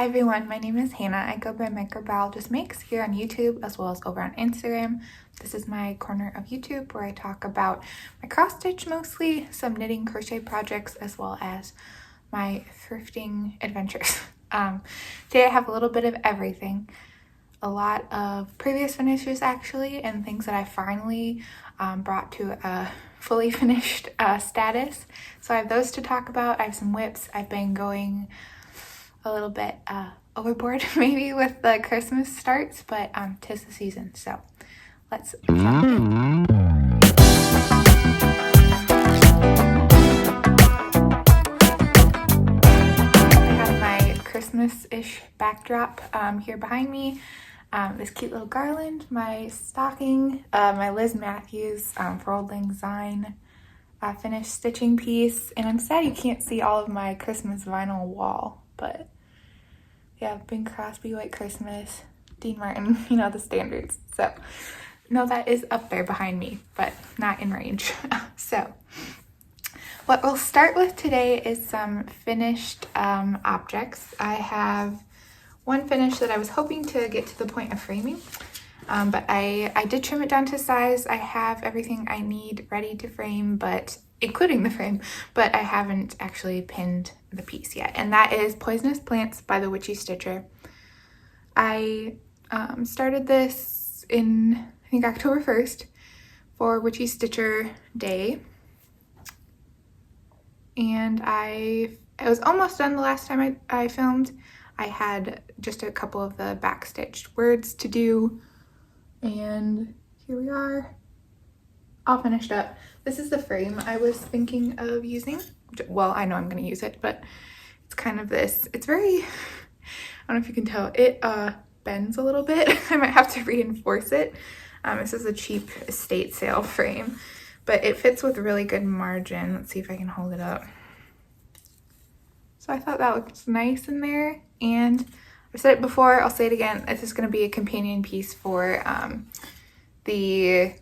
Hi everyone, my name is Hannah. I go by Microbiologist Makes here on YouTube as well as over on Instagram. This is my corner of YouTube where I talk about my cross stitch mostly, some knitting crochet projects, as well as my thrifting adventures. Today I have a little bit of everything. A lot of previous finishes actually, and things that I finally brought to a fully finished status. So I have those to talk about. I have some WIPs. I've been going a little bit overboard maybe with the Christmas starts, but 'tis the season, so let's jump in. I have my Christmas-ish backdrop here behind me. This cute little garland, my stocking, my Liz Mathews for Old Lang Syne finished stitching piece, and I'm sad you can't see all of my Christmas vinyl wall, but yeah, Bing Crosby, White Christmas, Dean Martin, you know, the standards. So no, that is up there behind me, but not in range. So what we'll start with today is some finished objects. I have one finish that I was hoping to get to the point of framing, but I did trim it down to size. I have everything I need ready to frame, but including the frame, but I haven't actually pinned the piece yet, and that is Poisonous Plants by the Witchy Stitcher. I started this in, I think, October 1st for Witchy Stitcher Day, and I was almost done the last time I filmed. I had just a couple of the backstitched words to do, and here we are, all finished up. This is the frame I was thinking of using. Well, I know I'm going to use it, but it's kind of this. It's very, I don't know if you can tell, it bends a little bit. I might have to reinforce it. This is a cheap estate sale frame, but it fits with really good margin. Let's see if I can hold it up. So I thought that looked nice in there, and I've said it before, I'll say it again, this is going to be a companion piece for the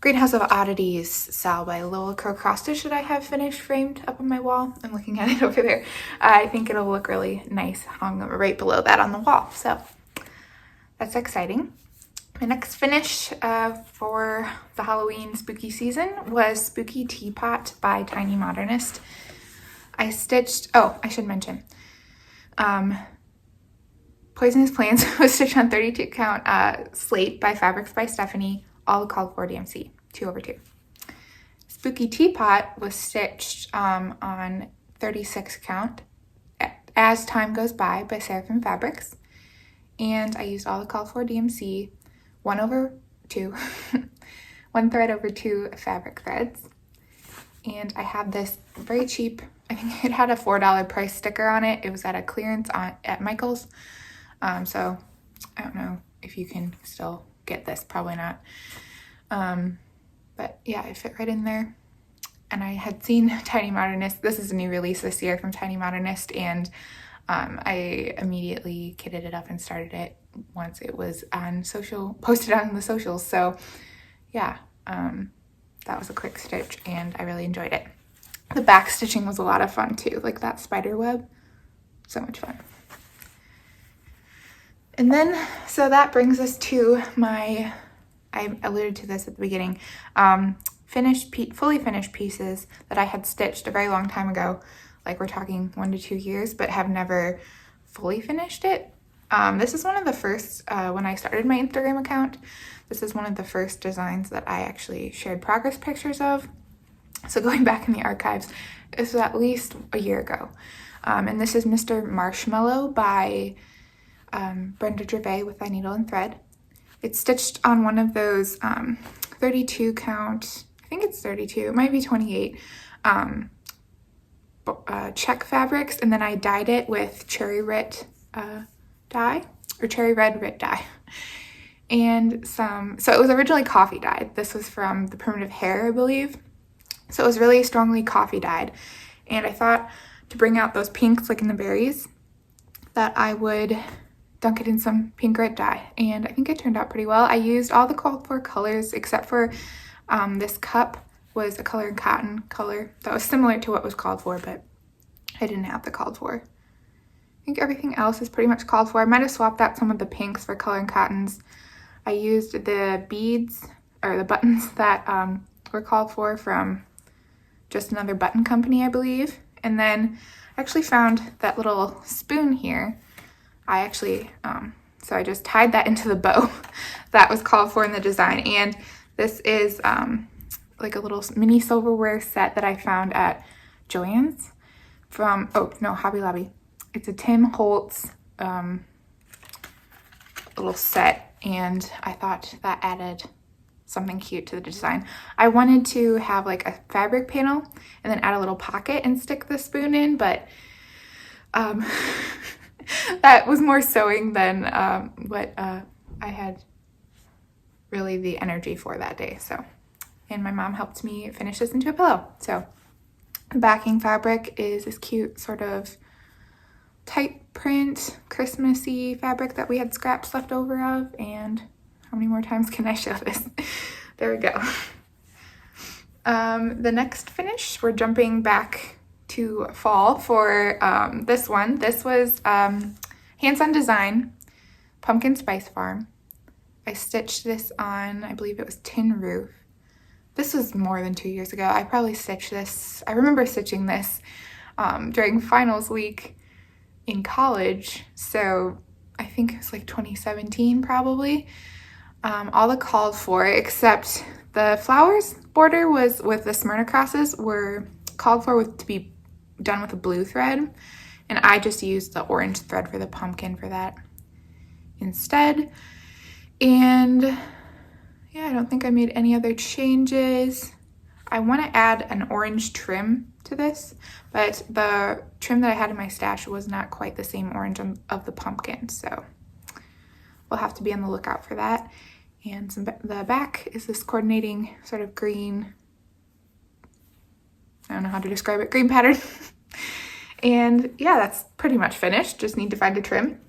Greenhouse of Oddities Sal by Lowell Crow Cross Stitch that I have finished framed up on my wall. I'm looking at it over there. I think it'll look really nice hung right below that on the wall, so that's exciting. My next finish for the Halloween spooky season was Spooky Teapot by Tiny Modernist. I stitched, oh, I should mention, Poisonous Plants was stitched on 32 count slate by Fabrics by Stephanie, all called for DMC, 2/2. Spooky Teapot was stitched on 36 count As Time Goes By Seraphim Fabrics, and I used all the called for DMC, 1/2, one thread over 2 fabric threads. And I have this very cheap, I think it had a $4 price sticker on it. It was at a clearance at Michael's. So I don't know if you can still get this, probably not. But yeah, it fit right in there. And I had seen Tiny Modernist. This is a new release this year from Tiny Modernist, and I immediately kitted it up and started it once it was on posted on the socials. So yeah, that was a quick stitch and I really enjoyed it. The back stitching was a lot of fun too, like that spider web, so much fun. And then, so that brings us to my, I alluded to this at the beginning, fully finished pieces that I had stitched a very long time ago, like we're talking 1 to 2 years, but have never fully finished it. This is one of the first, when I started my Instagram account, this is one of the first designs that I actually shared progress pictures of. So going back in the archives, this was at least a year ago. And this is Mr. Marshmallow by Brenda Gervais with Thy Needle and Thread. It's stitched on one of those 32 count, I think it's 32, it might be 28, check fabrics, and then I dyed it with cherry red dye, or cherry red dye. And so it was originally coffee dyed. This was from the Primitive Hair, I believe. So it was really strongly coffee dyed. And I thought to bring out those pinks like in the berries, that I would dunk it in some pink red dye. And I think it turned out pretty well. I used all the called for colors except for this cup was a color in cotton color that was similar to what was called for, but I didn't have the called for. I think everything else is pretty much called for. I might have swapped out some of the pinks for coloring cottons. I used the beads, or the buttons that were called for from Just Another Button Company, I believe. And then I actually found that little spoon here. I actually, so I just tied that into the bow that was called for in the design. And this is like a little mini silverware set that I found at Joann's from, oh no, Hobby Lobby. It's a Tim Holtz little set, and I thought that added something cute to the design. I wanted to have like a fabric panel and then add a little pocket and stick the spoon in, but that was more sewing than what I had really the energy for that day. So, and my mom helped me finish this into a pillow. So the backing fabric is this cute sort of tight print, Christmassy fabric that we had scraps left over of. And how many more times can I show this? There we go. The next finish, we're jumping back to fall for this one. This was Hands-On Design, Pumpkin Spice Farm. I stitched this on, I believe it was Tin Roof. This was more than 2 years ago. I probably stitched this, I remember stitching this during finals week in college. So I think it was like 2017 probably. All the called for, except the flowers border was with the Smyrna crosses were called for to be done with a blue thread. And I just used the orange thread for the pumpkin for that instead. And yeah, I don't think I made any other changes. I want to add an orange trim to this, but the trim that I had in my stash was not quite the same orange of the pumpkin, so we'll have to be on the lookout for that. And the back is this coordinating sort of green, I don't know how to describe it, green pattern. And yeah, that's pretty much finished. Just need to find a trim.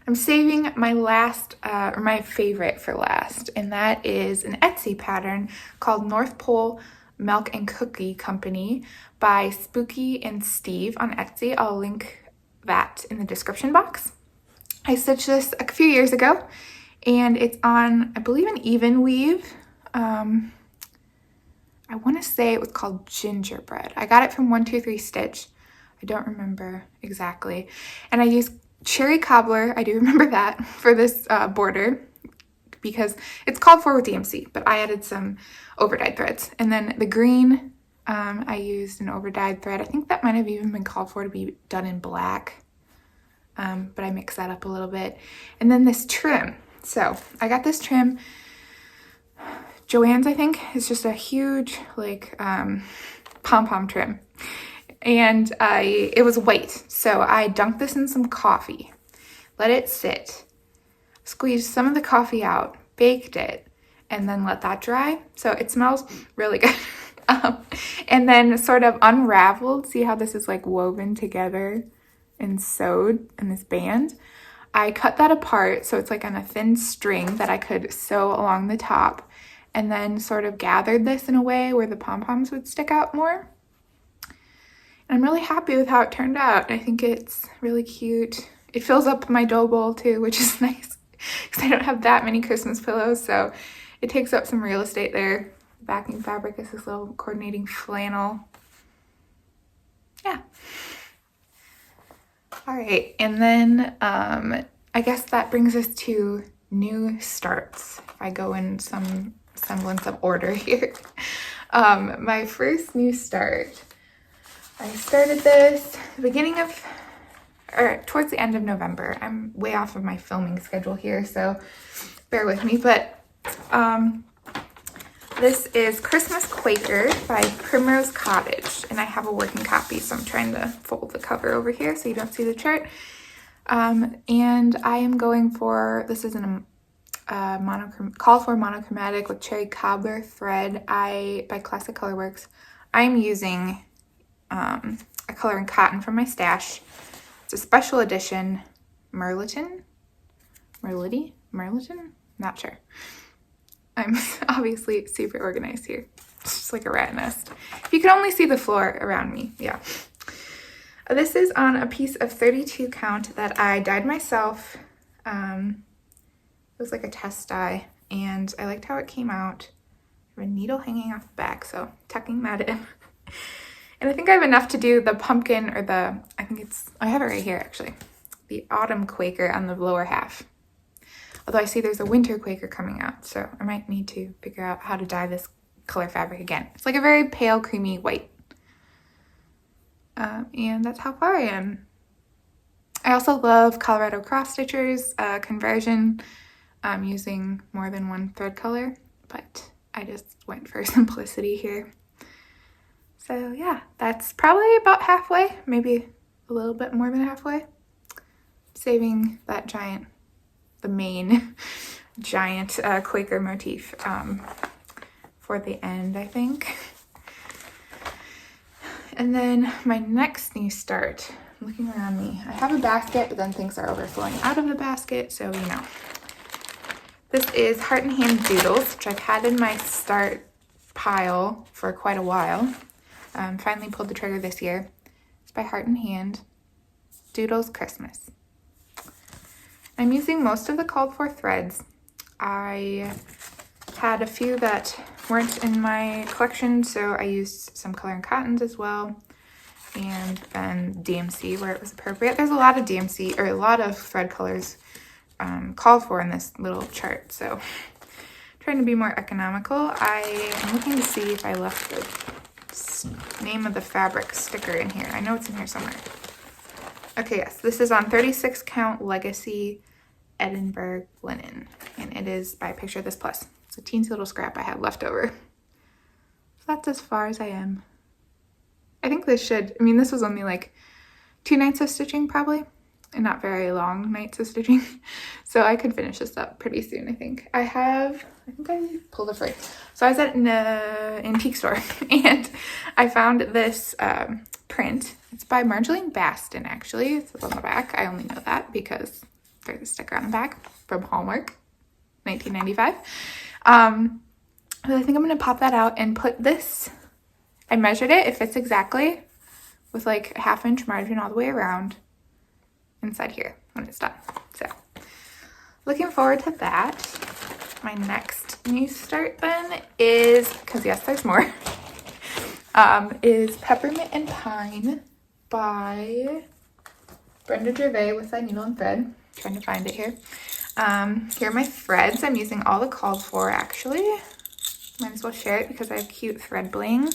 I'm saving my last, or my favorite for last, and that is an Etsy pattern called North Pole Milk and Cookie Company by SpookyandSteve on Etsy. I'll link that in the description box. I stitched this a few years ago, and it's on, I believe, an even weave. I want to say it was called Gingerbread. I got it from 123 Stitch. I don't remember exactly. And I used cherry cobbler, I do remember that, for this border because it's called for with DMC, but I added some overdyed threads. And then the green, I used an overdyed thread. I think that might have even been called for to be done in black, but I mixed that up a little bit. And then this trim. So I got this trim, Joann's, I think. It's just a huge like pom-pom trim. And it was white, so I dunked this in some coffee, let it sit, squeezed some of the coffee out, baked it, and then let that dry. So it smells really good. And then sort of unraveled, see how this is like woven together and sewed in this band? I cut that apart so it's like on a thin string that I could sew along the top, and then sort of gathered this in a way where the pom-poms would stick out more. I'm really happy with how it turned out. I think it's really cute. It fills up my dough bowl too, which is nice because I don't have that many Christmas pillows, so it takes up some real estate there. The backing fabric is this little coordinating flannel. Yeah. All right, and then I guess that brings us to new starts. If I go in some semblance of order here. My first new start, I started this the beginning of, or towards the end of November. I'm way off of my filming schedule here, so bear with me. But this is Christmas Quaker by Primrose Cottage, and I have a working copy, so I'm trying to fold the cover over here so you don't see the chart. And I am going for, this is in a call for monochromatic with cherry cobbler thread by Classic Colorworks. I'm using a color in cotton from my stash. It's a special edition Merliton? Not sure. I'm obviously super organized here. It's just like a rat nest. If you could only see the floor around me, yeah. This is on a piece of 32 count that I dyed myself. It was like a test dye, and I liked how it came out. I have a needle hanging off the back, so tucking that in. And I think I have enough to do the pumpkin, or I have it right here actually, the autumn Quaker on the lower half. Although I see there's a winter Quaker coming out, so I might need to figure out how to dye this color fabric again. It's like a very pale, creamy white. And that's how far I am. I also love Colorado cross stitchers conversion using more than one thread color, but I just went for simplicity here. So yeah, that's probably about halfway, maybe a little bit more than halfway. Saving that the main giant Quaker motif for the end, I think. And then my next new start, I'm looking around me. I have a basket, but then things are overflowing out of the basket, so you know. This is Heart and Hand Doodles, which I've had in my start pile for quite a while. Finally pulled the trigger this year. It's by Heart and Hand. Doodles Christmas. I'm using most of the called for threads. I had a few that weren't in my collection, so I used some color and cottons as well, and then DMC where it was appropriate. There's a lot of DMC, or a lot of thread colors called for in this little chart, so trying to be more economical. I am looking to see if I left the name of the fabric sticker in here. I know it's in here somewhere. Okay, yes, this is on 36 count Legacy Edinburgh linen, and it is by Picture This Plus. It's a teensy little scrap I had left over. So that's as far as I am. I think this was only like 2 nights of stitching probably, and not very long nights of stitching. So I could finish this up pretty soon, I think. I pulled it free. So I was at an antique store and I found this print. It's by Marjolaine Baston, actually. It's on the back. I only know that because there's a sticker on the back from Hallmark, 1995. But I think I'm going to pop that out and put this, I measured it, it fits exactly, with like a 1/2 inch margin all the way around inside here when it's done. So looking forward to that. My next new start then is, because yes, there's more, is Peppermint and Pine by Brenda Gervais with that needle and thread. Trying to find it here. Here are my threads. I'm using all the called for, actually. Might as well share it because I have cute thread bling.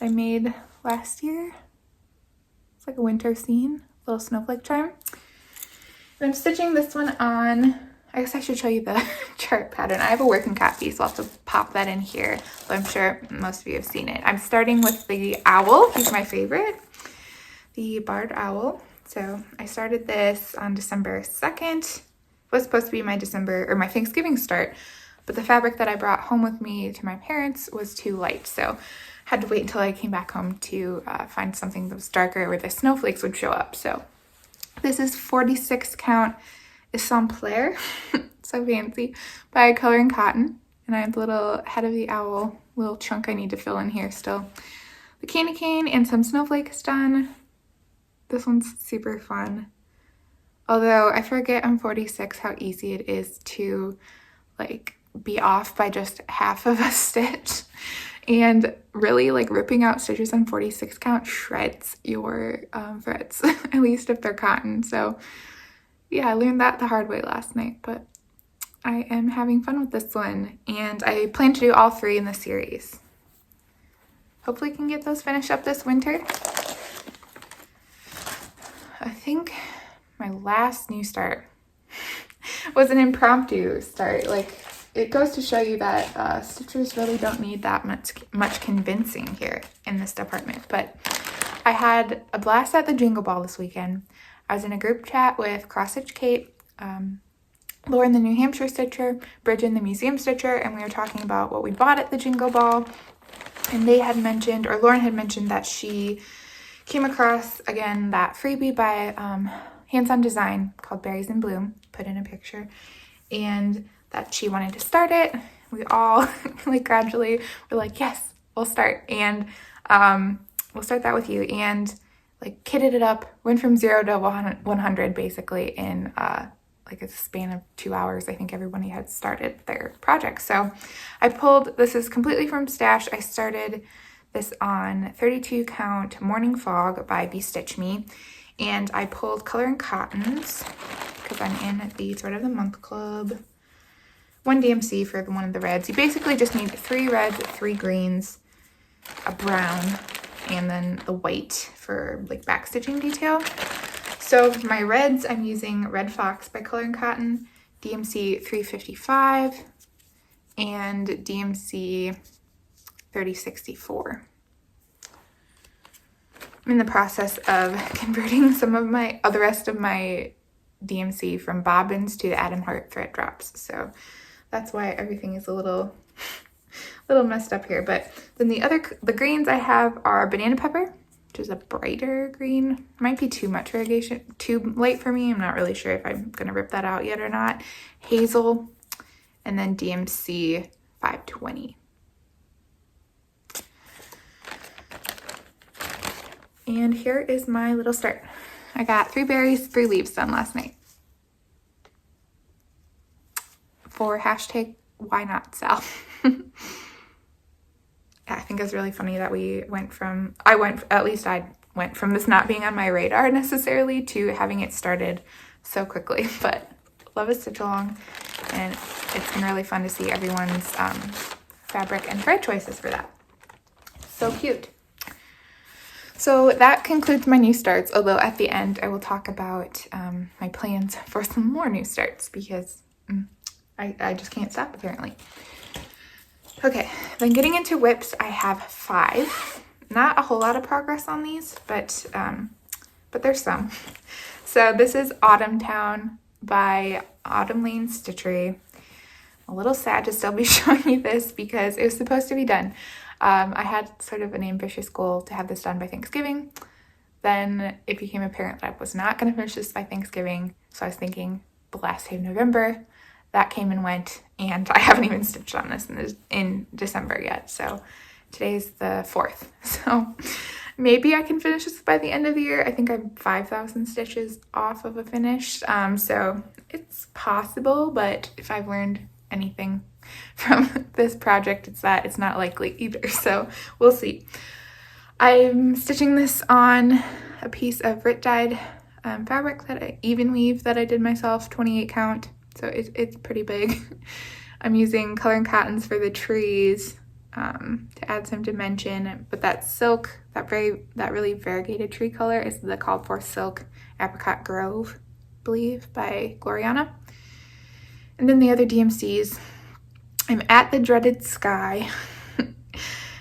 I made last year. It's like a winter scene, little snowflake charm. And I'm stitching this one on, I guess I should show you the chart pattern. I have a working copy, so I'll have to pop that in here. But I'm sure most of you have seen it. I'm starting with the owl. He's my favorite. The barred owl. So I started this on December 2nd. It was supposed to be my Thanksgiving start, but the fabric that I brought home with me to my parents was too light, so had to wait until I came back home to find something that was darker where the snowflakes would show up. So this is 46 count Exemplaire, so fancy, by Color and Cotton, and I have the little head of the owl, little chunk I need to fill in here still. The candy cane and some snowflakes done. This one's super fun. Although I forget on 46 how easy it is to like be off by just half of a stitch. And really like ripping out stitches on 46 count shreds your threads, at least if they're cotton. So yeah, I learned that the hard way last night, but I am having fun with this one. And I plan to do all 3 in the series. Hopefully can get those finished up this winter. I think my last new start was an impromptu start. Like, it goes to show you that stitchers really don't need that much convincing here in this department. But I had a blast at the Jingle Ball this weekend. I was in a group chat with Cross Stitch Kate, Lauren the New Hampshire Stitcher, Bridget the Museum Stitcher, and we were talking about what we bought at the Jingle Ball. And they had mentioned, or Lauren had mentioned, that she came across, again, that freebie by Hands On Design called Berries in Bloom, put in a picture, and that she wanted to start it. We all like gradually were like, yes, we'll start. And We'll start that with you. And like kitted it up, went from 0 to 100 basically in like a span of 2 hours. I think everybody had started their project. So I pulled, this is completely from stash. I started this on 32 count Morning Fog by Bestitch Me. And I pulled Color and Cottons because I'm in the Thread of the Month Club. 1 DMC for one of the reds. You basically just need 3 reds, 3 greens, a brown, and then the white for like backstitching detail. So for my reds, I'm using Red Fox by Color and Cotton, DMC 355, and DMC 3064. I'm in the process of converting some of the rest of my DMC from bobbins to the Adam Hart thread drops. So that's why everything is a little messed up here. But then the greens I have are Banana Pepper, which is a brighter green. Might be too much variegation, too late for me. I'm not really sure if I'm gonna rip that out yet or not. Hazel, and then DMC 520. And here is my little start. I got 3 berries, 3 leaves done last night. For hashtag why not Sal. I think it's really funny that I went from this not being on my radar necessarily to having it started so quickly. But love a stitch along, and it's been really fun to see everyone's fabric and thread choices for that. So cute. So that concludes my new starts, although at the end I will talk about my plans for some more new starts because I just can't stop apparently. Okay, then getting into WIPs, I have 5. Not a whole lot of progress on these, but there's some. So this is Autumn Town by Autumn Lane Stitchery. A little sad to still be showing you this because it was supposed to be done. I had sort of an ambitious goal to have this done by Thanksgiving. Then it became apparent that I was not going to finish this by Thanksgiving, so I was thinking the last day of November. That came and went, and I haven't even stitched on this in December yet. So today's the 4th. So maybe I can finish this by the end of the year. I think I'm 5,000 stitches off of a finish. So it's possible, but if I've learned anything from this project, it's that it's not likely either. So we'll see. I'm stitching this on a piece of Rit dyed fabric that I even weave that I did myself, 28 count. So it's pretty big. I'm using Color and Cottons for the trees to add some dimension, but that silk, that really variegated tree color is the called for silk Apricot Grove, I believe, by Gloriana. And then the other DMCs, I'm at the dreaded sky,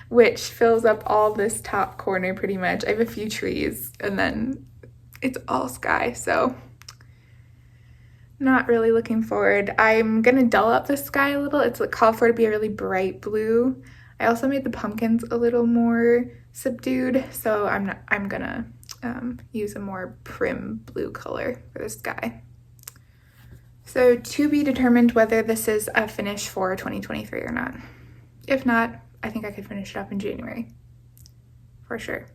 which fills up all this top corner pretty much. I have a few trees and then it's all sky, so not really looking forward. I'm gonna dull up the sky a little. It's called for to be a really bright blue. I also made the pumpkins a little more subdued, so I'm gonna use a more prim blue color for the sky. So to be determined whether this is a finish for 2023 or not. If not, I think I could finish it up in January for sure.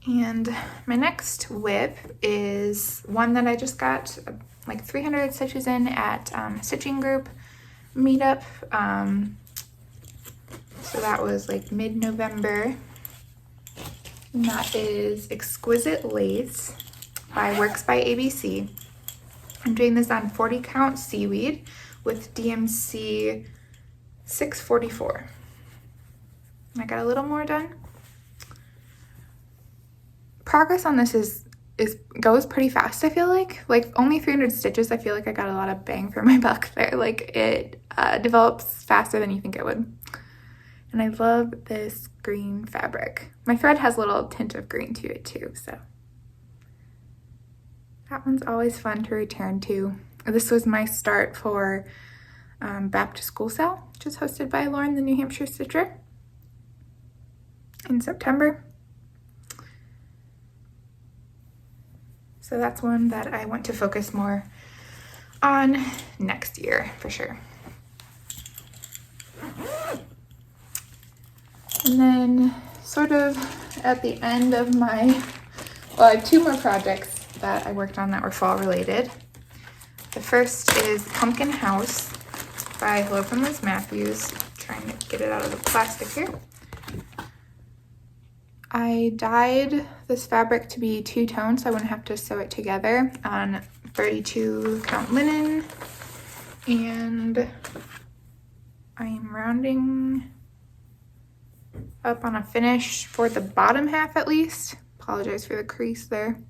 And my next WIP is one that I just got like 300 stitches in at Stitching Group meetup. So that was like mid-November. And that is Exquisite Lace by WorksbyABC. I'm doing this on 40 count seaweed with DMC 644. And I got a little more done. Progress on this goes pretty fast, I feel like. Like only 300 stitches, I feel like I got a lot of bang for my buck there. Like it develops faster than you think it would. And I love this green fabric. My thread has a little tint of green to it too, so that one's always fun to return to. This was my start for Back to School Sale, which is hosted by Lauren, the New Hampshire Stitcher, in September. So that's one that I want to focus more on next year for sure. And then sort of at the end of my, well, I have two more projects that I worked on that were fall related. The first is Pumpkin House by Hello from Liz Mathews. Trying to get it out of the plastic here. I dyed this fabric to be two-tone so I wouldn't have to sew it together on 32 count linen, and I am rounding up on a finish for the bottom half at least. Apologize for the crease there.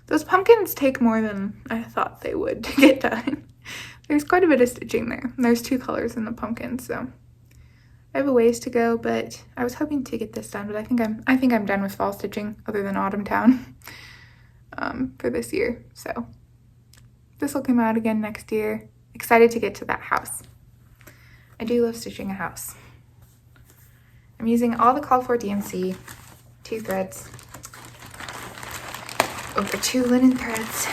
Those pumpkins take more than I thought they would to get done. There's quite a bit of stitching there. There's two colors in the pumpkin, so I have a ways to go, but I was hoping to get this done, but I think I'm done with fall stitching other than Autumn Town for this year. So this will come out again next year. Excited to get to that house. I do love stitching a house. I'm using all the called for DMC, 2 threads, over 2 linen threads.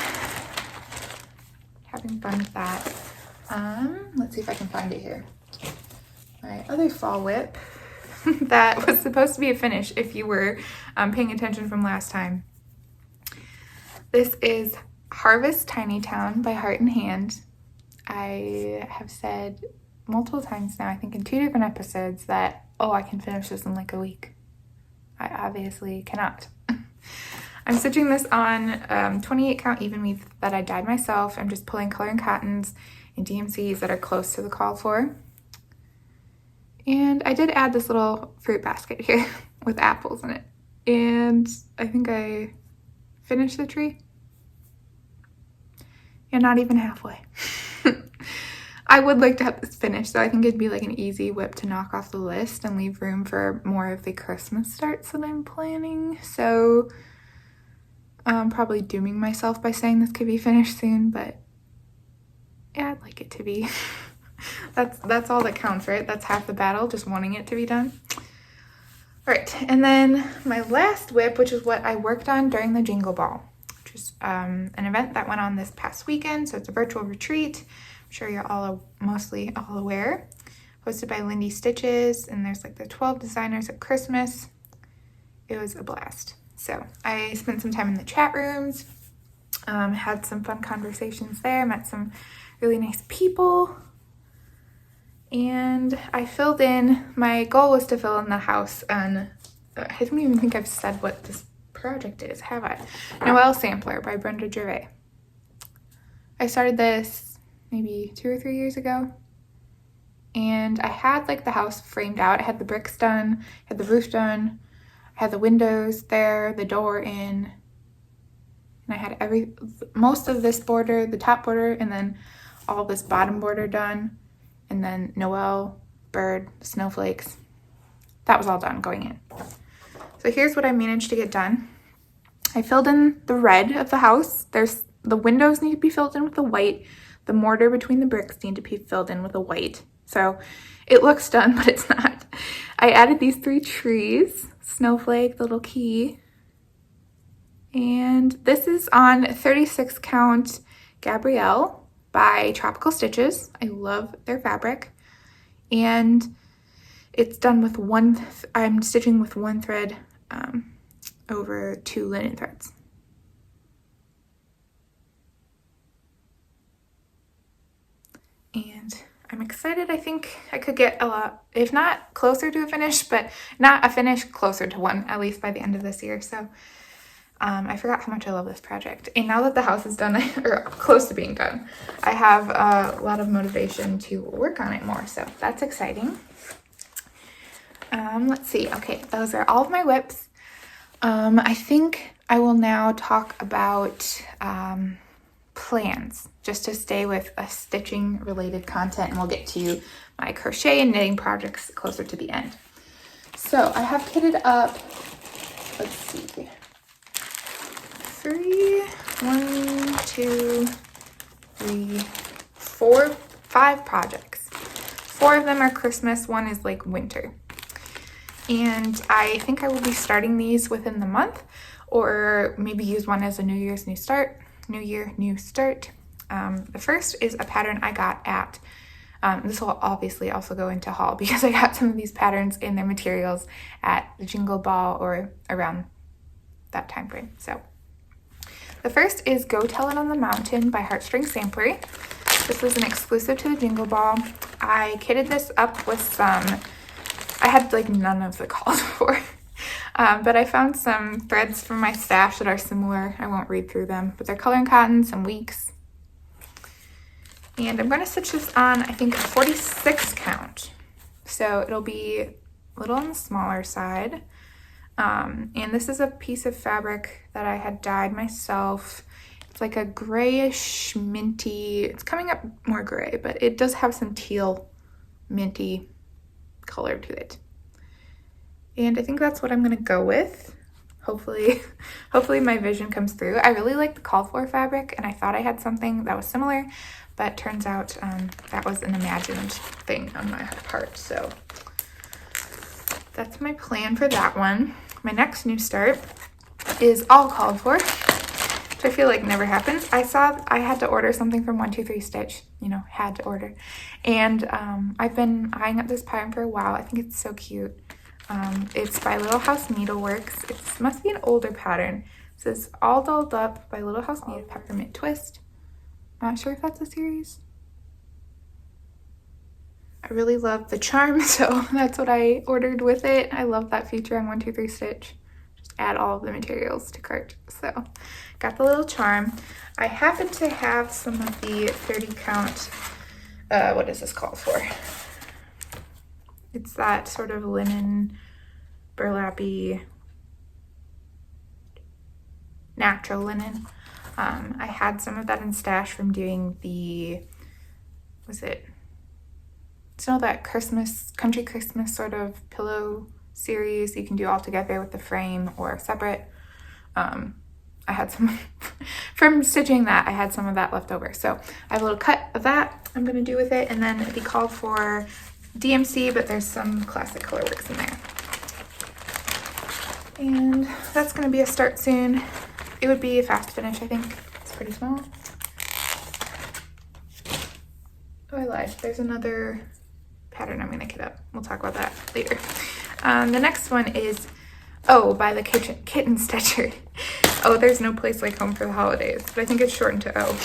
Having fun with that. Let's see if I can find it here. My other fall WIP that was supposed to be a finish if you were paying attention from last time. This is Harvest Tiny Town by Heart and Hand. I have said multiple times now, I think in 2 different episodes, that, oh, I can finish this in like a week. I obviously cannot. I'm stitching this on 28 count even weave that I dyed myself. I'm just pulling color and cottons and DMCs that are close to the call for. And I did add this little fruit basket here with apples in it. And I think I finished the tree. Yeah, not even halfway. I would like to have this finished, so I think it'd be like an easy WIP to knock off the list and leave room for more of the Christmas starts that I'm planning. So I'm probably dooming myself by saying this could be finished soon, but yeah, I'd like it to be. That's all that counts, right? That's half the battle, just wanting it to be done. All right, and then my last WIP, which is what I worked on during the Jingle Ball, which is an event that went on this past weekend. So it's a virtual retreat. I'm sure you're all mostly all aware. Hosted by Lindy Stitches, and there's like the 12 designers at Christmas. It was a blast. So I spent some time in the chat rooms, had some fun conversations there, met some really nice people. And I filled in, my goal was to fill in the house on, I don't even think I've said what this project is, have I? Noel Sampler by Brenda Gervais. I started this maybe 2 or 3 years ago. And I had like the house framed out. I had the bricks done, had the roof done, I had the windows there, the door in. And I had most of this border, the top border, and then all this bottom border done. And then Noel, bird, snowflakes. That was all done going in. So here's what I managed to get done. I filled in the red of the house. The windows need to be filled in with the white. The mortar between the bricks need to be filled in with the white. So it looks done, but it's not. I added these 3 trees. Snowflake, the little key. And this is on 36 count Gabrielle by Tropical Stitches. I love their fabric. And it's done with I'm stitching with 1 thread over 2 linen threads. And I'm excited. I think I could get a lot, if not closer to a finish, but not a finish, closer to one, at least by the end of this year. So I forgot how much I love this project. And now that the house is done, or close to being done, I have a lot of motivation to work on it more. So that's exciting. Let's see. Okay, those are all of my WIPs. I think I will now talk about plans, just to stay with a stitching related content, and we'll get to my crochet and knitting projects closer to the end. So I have kitted up, let's see, 5 projects. 4 of them are Christmas, 1 is like winter. And I think I will be starting these within the month, or maybe use one as a New Year's new start. The first is a pattern I got at This will obviously also go into haul because I got some of these patterns and their materials at the Jingle Ball or around that time frame. So the first is Go Tell It on the Mountain by Heartstring Samplery. This is an exclusive to the Jingle Ball. I kitted this up with some, I had like none of the calls for, but I found some threads from my stash that are similar. I won't read through them, but they're color and cotton, some weeks. And I'm going to stitch this on, I think, a 46 count. So it'll be a little on the smaller side. And this is a piece of fabric that I had dyed myself. It's like a grayish minty, it's coming up more gray, but it does have some teal minty color to it. And I think that's what I'm gonna go with. Hopefully my vision comes through. I really like the called for fabric, and I thought I had something that was similar, but turns out that was an imagined thing on my part. So that's my plan for that one. My next new start is all called for, which I feel like never happens. I saw I had to order something from 123 Stitch, you know, had to order. And I've been eyeing up this pattern for a while. I think it's so cute. It's by Little House Needleworks. It must be an older pattern. It says All Dolled Up by Little House Needle Peppermint Twist. I'm not sure if that's a series. I really love the charm, so that's what I ordered with it. I love that feature on 123 Stitch. Just add all of the materials to cart. So got the little charm. I happen to have some of the 30 count, what is this called for? It's that sort of linen, burlappy, natural linen. I had some of that in stash from doing the, it's all that Christmas, country Christmas sort of pillow series you can do all together with the frame or separate. I had some, from stitching that, I had some of that left over. So I have a little cut of that I'm gonna do with it, and then it'd be called for DMC, but there's some classic colorworks in there. And that's gonna be a start soon. It would be a fast finish, I think. It's pretty small. Oh, I lied. There's another pattern I'm gonna kit up. We'll talk about that later. The next one is by the Kitten Stitchery. There's no place like home for the holidays, but I think it's shortened to O.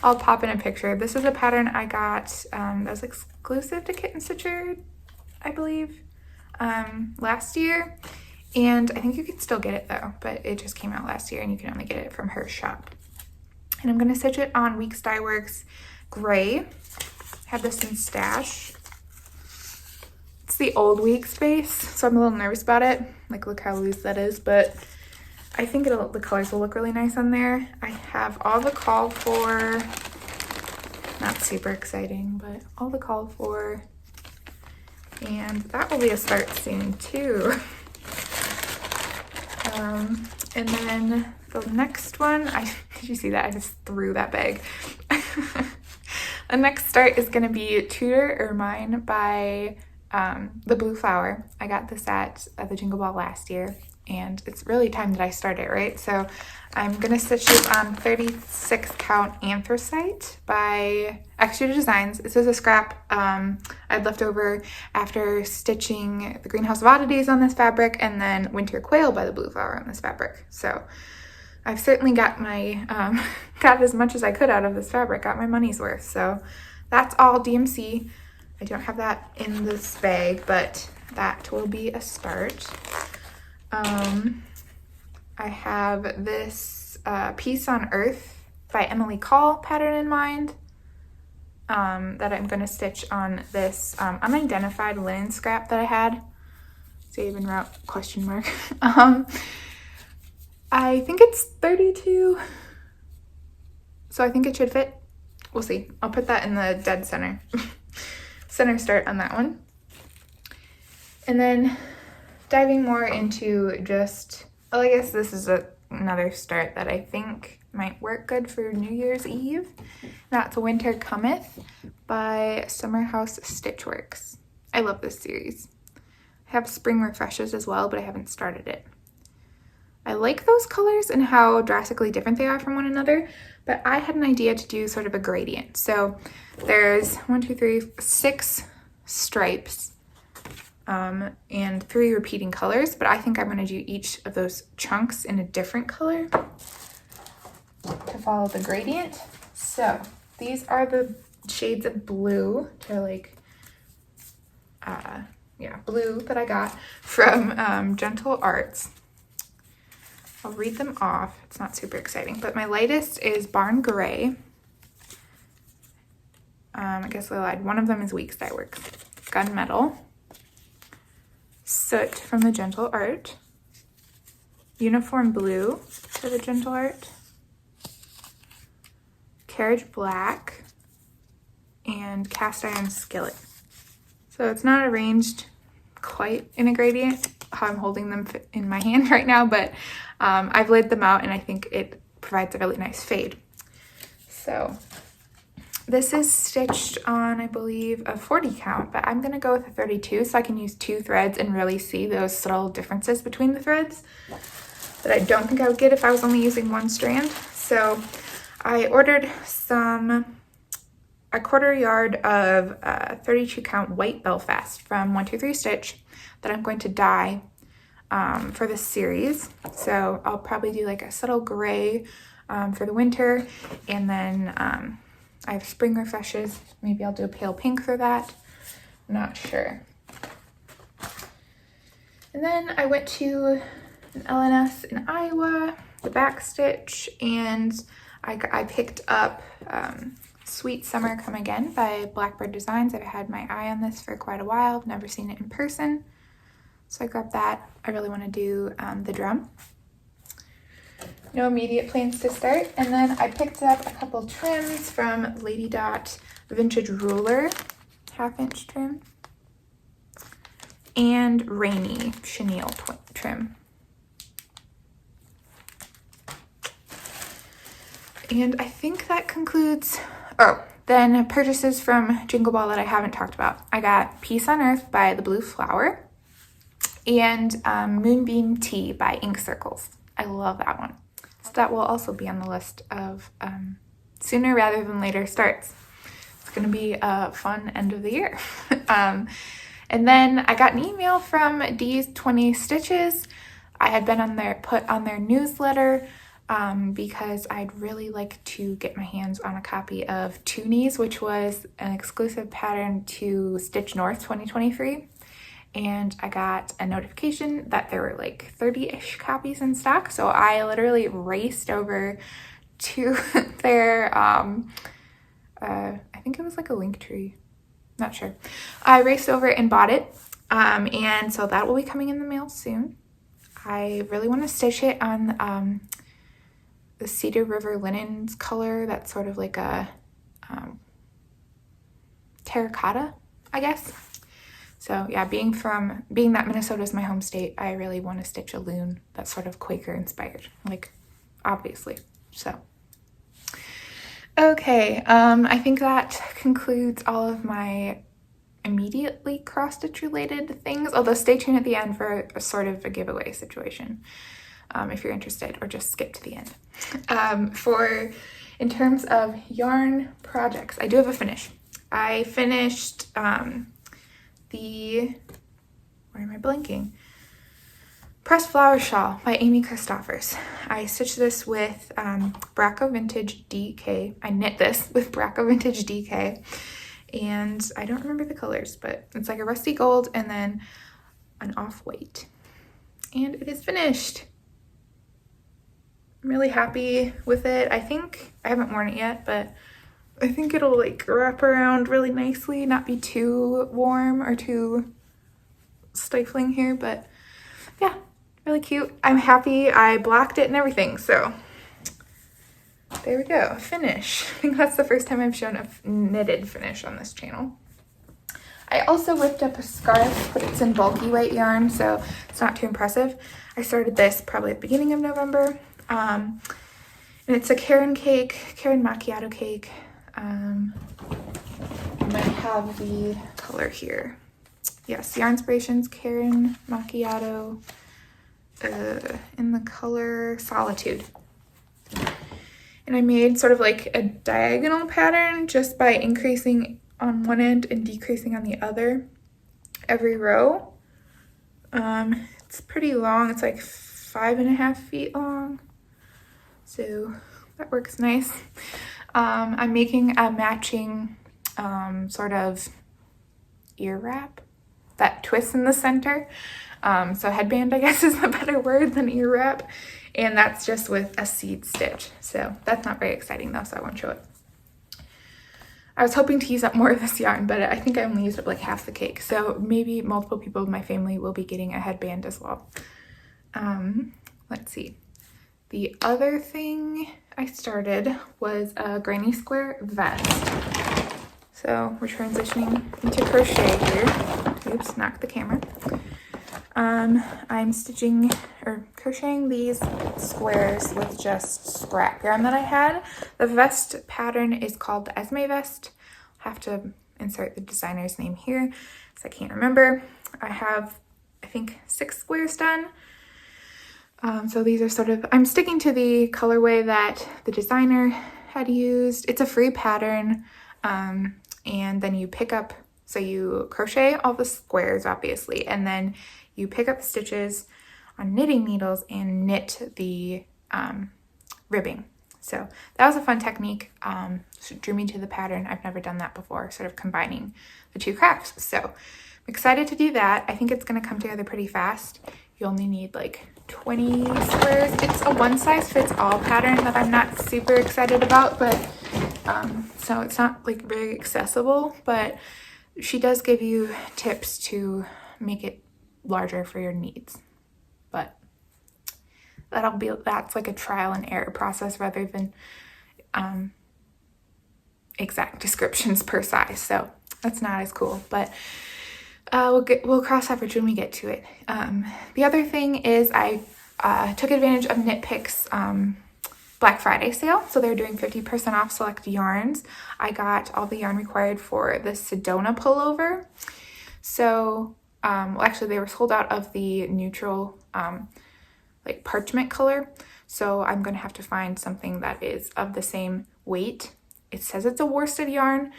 I'll pop in a picture. This is a pattern I got that was exclusive to Kitten Stitcher, I believe, last year. And I think you can still get it though, but it just came out last year and you can only get it from her shop. And I'm gonna stitch it on Weeks Dye Works Gray. Have this in stash. It's the old Weeks base, so I'm a little nervous about it. Like, look how loose that is, but I think the colors will look really nice on there. I have all the called for, not super exciting, but all the called for, and that will be a start soon too. And then the next one, did you see that? I just threw that bag. The next start is gonna be Tudor Ermine by the Blue Flower. I got this at the Jingle Ball last year, and it's really time that I start it, right? So I'm gonna stitch this on 36 count Anthracite by Exquisite Designs. This is a scrap I'd left over after stitching the Greenhouse of Oddities on this fabric, and then Winter Quail by the Blue Flower on this fabric. So I've certainly got my got as much as I could out of this fabric, got my money's worth. So that's all DMC. I don't have that in this bag, but that will be a start. I have this Peace on Earth by Emily Call pattern in mind that I'm going to stitch on this unidentified linen scrap that I had. Save and route question mark. I think it's 32, so I think it should fit. We'll see. I'll put that in the dead center. Center start on that one. And then diving more into just, well, I guess this is another start that I think might work good for New Year's Eve. That's Winter Cometh by Summer House Stitchworks. I love this series. I have Spring Refreshes as well, but I haven't started it. I like those colors and how drastically different they are from one another, but I had an idea to do sort of a gradient. So there's 6 stripes and 3 repeating colors, but I think I'm going to do each of those chunks in a different color to follow the gradient. So these are the shades of blue. They're like, yeah, blue that I got from Gentle Arts. I'll read them off. It's not super exciting, but my lightest is Barn Gray. I guess I lied. One of them is Weeks Dye Works. Gunmetal. Soot from the Gentle Art. Uniform Blue for the Gentle Art. Carriage Black. And Cast Iron Skillet. So it's not arranged quite in a gradient how I'm holding them in my hand right now, but I've laid them out and I think it provides a really nice fade. So this is stitched on, I believe, a 40 count, but I'm going to go with a 32 so I can use 2 threads and really see those subtle differences between the threads that I don't think I would get if I was only using 1 strand. So I ordered a 1/4 yard of 32 count white Belfast from 123 Stitch that I'm going to dye for this series. So I'll probably do like a subtle gray for the winter, and then I have spring refreshes. Maybe I'll do a pale pink for that. I'm not sure. And then I went to an LNS in Iowa, the Backstitch, and I picked up Sweet Summer Come Again by Blackbird Designs. I've had my eye on this for quite a while. I've never seen it in person. So I grabbed that. I really want to do the drum. No immediate plans to start. And then I picked up a couple trims from Lady Dot Vintage Ruler, 1/2 inch trim, and Rainy chenille trim. And I think that concludes, then purchases from Jingle Ball that I haven't talked about. I got Peace on Earth by The Blue Flower and Moonbeam Tea by Ink Circles. I love that one. So that will also be on the list of sooner rather than later starts. It's going to be a fun end of the year. And then I got an email from D's 20 Stitches. I had been put on their newsletter because I'd really like to get my hands on a copy of Toonies, which was an exclusive pattern to Stitch North 2023. And I got a notification that there were like 30-ish copies in stock. So I literally raced over to their, I think it was like a link tree. Not sure. I raced over and bought it. And so that will be coming in the mail soon. I really want to stitch it on the Cedar River linens color. That's sort of like a terracotta, I guess. So yeah, being that Minnesota is my home state, I really want to stitch a loon that's sort of Quaker inspired, like obviously. So okay, I think that concludes all of my immediately cross stitch related things, although stay tuned at the end for a sort of a giveaway situation if you're interested, or just skip to the end. In terms of yarn projects, I do have a finish. I finished where am I blanking? Pressed Flower Shawl by Amy Christoffers. I stitched this with Bracco Vintage DK. I knit this with Bracco Vintage DK, and I don't remember the colors, but it's like a rusty gold and then an off-white. And it is finished. I'm really happy with it. I think I haven't worn it yet, but I think it'll like wrap around really nicely, not be too warm or too stifling here, but yeah, really cute. I'm happy. I blocked it and everything, so there we go, finish. I think that's the first time I've shown a knitted finish on this channel. I also whipped up a scarf, but it's in bulky white yarn, so it's not too impressive. I started this probably at the beginning of November, and it's a Karen macchiato cake. I might have the color here. Yes, Yarn Inspirations Karen Macchiato in the color Solitude. And I made sort of like a diagonal pattern just by increasing on one end and decreasing on the other every row. It's pretty long. It's like 5.5 feet long. So that works nice. I'm making a matching sort of ear wrap that twists in the center. So headband, I guess, is a better word than ear wrap. And that's just with a seed stitch. So that's not very exciting though, so I won't show it. I was hoping to use up more of this yarn, but I think I only used up like half the cake. So maybe multiple people in my family will be getting a headband as well. Let's see. The other thing I started was a granny square vest. So we're transitioning into crochet here. Oops, knocked the camera. I'm stitching or crocheting these squares with just scrap yarn that I had. The vest pattern is called the Esme vest. I'll have to insert the designer's name here because I can't remember. I have, I think, 6 squares done. So these are sort of, I'm sticking to the colorway that the designer had used. It's a free pattern, and then you pick up, so you crochet all the squares obviously, and then you pick up the stitches on knitting needles and knit the ribbing. So that was a fun technique. So it drew me to the pattern. I've never done that before, sort of combining the two crafts. So I'm excited to do that. I think it's going to come together pretty fast. You only need like 20 squares. It's a one-size-fits-all pattern that I'm not super excited about, but so it's not like very accessible, but she does give you tips to make it larger for your needs. But that's like a trial and error process rather than exact descriptions per size. So that's not as cool, but we'll cross that bridge when we get to it. The other thing is I took advantage of Knit Picks Black Friday sale. So they're doing 50% off select yarns. I got all the yarn required for the Sedona pullover. So, well, actually they were sold out of the neutral like parchment color. So I'm going to have to find something that is of the same weight. It says it's a worsted yarn,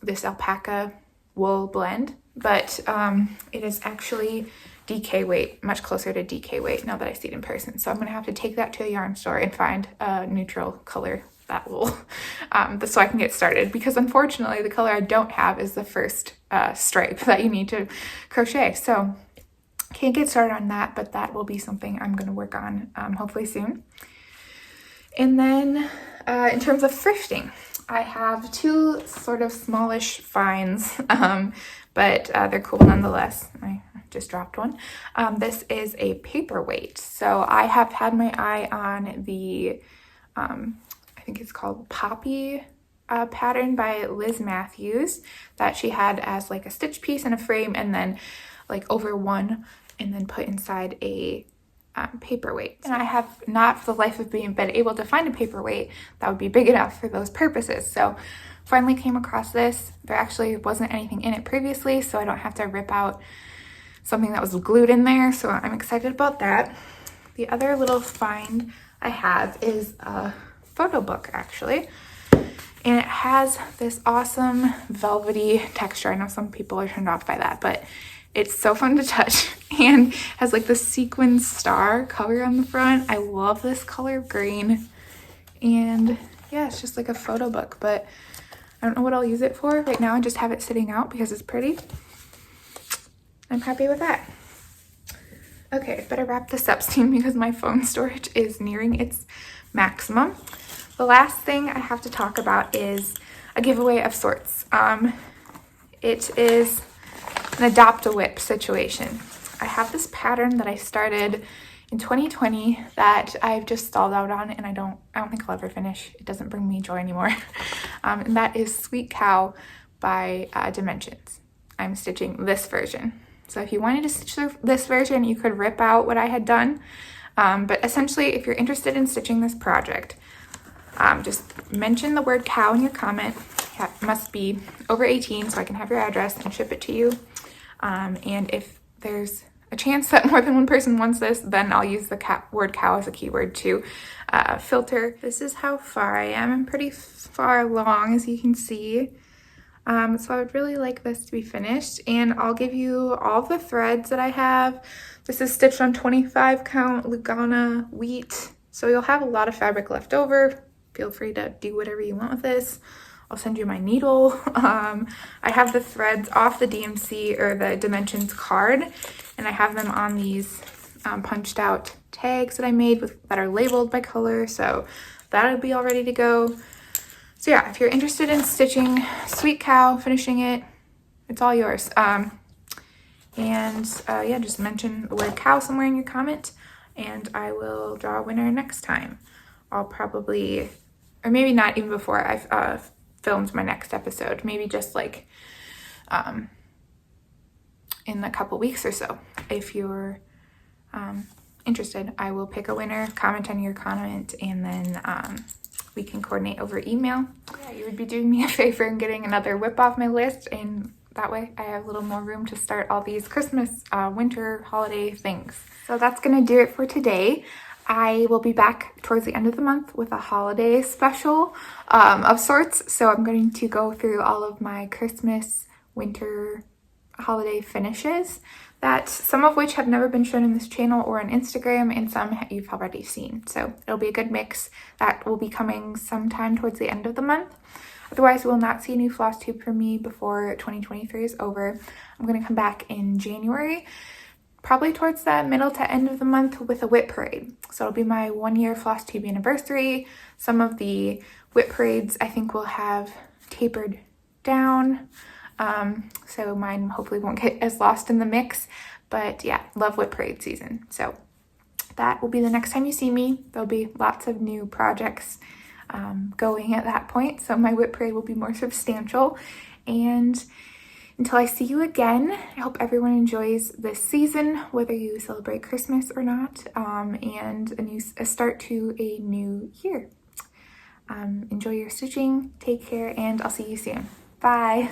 this alpaca wool blend, but it is actually DK weight, much closer to DK weight now that I see it in person. So I'm going to have to take that to a yarn store and find a neutral color that will, so I can get started, because unfortunately the color I don't have is the first stripe that you need to crochet. So can't get started on that, but that will be something I'm going to work on hopefully soon. And then in terms of thrifting, I have 2 sort of smallish finds, but they're cool nonetheless. I just dropped one. This is a paperweight. So I have had my eye on the, I think it's called Poppy pattern by Liz Mathews that she had as like a stitch piece in a frame and then like over one and then put inside a paperweight. And I have not for the life of me been able to find a paperweight that would be big enough for those purposes. So finally came across this. There actually wasn't anything in it previously, so I don't have to rip out something that was glued in there. So I'm excited about that. The other little find I have is a photo book actually. And it has this awesome velvety texture. I know some people are turned off by that, but it's so fun to touch and has like the sequin star color on the front. I love this color green. And yeah, it's just like a photo book, but I don't know what I'll use it for. Right now I just have it sitting out because it's pretty. I'm happy with that. Okay, better wrap this up soon because my phone storage is nearing its maximum. The last thing I have to talk about is a giveaway of sorts. It is an Adopt-a-WIP situation. I have this pattern that I started in 2020 that I've just stalled out on, and I don't think I'll ever finish. It doesn't bring me joy anymore. And that is Sweet Cow by Dimensions. I'm stitching this version. So if you wanted to stitch this version, you could rip out what I had done. But essentially, if you're interested in stitching this project, just mention the word cow in your comment. It must be over 18 so I can have your address and ship it to you. And if there's a chance that more than one person wants this, then I'll use the word cow as a keyword to filter. This is how far I am. I'm pretty far along, as you can see. So I would really like this to be finished, and I'll give you all the threads that I have. This is stitched on 25 count Lugana wheat, so you'll have a lot of fabric left over. Feel free to do whatever you want with this. I'll send you my needle. I have the threads off the DMC or the dimensions card, and I have them on these punched out tags that I made that are labeled by color, so that'll be all ready to go. So yeah, if you're interested in stitching Sweet Cow, finishing it, it's all yours. Yeah, just mention the word cow somewhere in your comment, and I will draw a winner next time. I'll probably, or maybe not even before I've filmed my next episode, maybe just like in a couple weeks or so. If you're interested, I will pick a winner, comment on your comment, and then we can coordinate over email. Yeah, you would be doing me a favor and getting another WIP off my list, and that way I have a little more room to start all these Christmas, winter, holiday things. So that's gonna do it for today. I will be back towards the end of the month with a holiday special of sorts. So I'm going to go through all of my Christmas, winter, holiday finishes, that some of which have never been shown in this channel or on Instagram, and some you've already seen. So it'll be a good mix. That will be coming sometime towards the end of the month. Otherwise, you will not see a new Flosstube from me before 2023 is over. I'm going to come back in January, probably towards the middle to end of the month, with a WIP parade. So it'll be my 1-year Flosstube anniversary. Some of the WIP parades I think will have tapered down. So mine hopefully won't get as lost in the mix. But yeah, love WIP parade season. So that will be the next time you see me. There'll be lots of new projects going at that point. So my WIP parade will be more substantial. And until I see you again, I hope everyone enjoys this season, whether you celebrate Christmas or not, and a start to a new year. Enjoy your stitching, take care, and I'll see you soon. Bye!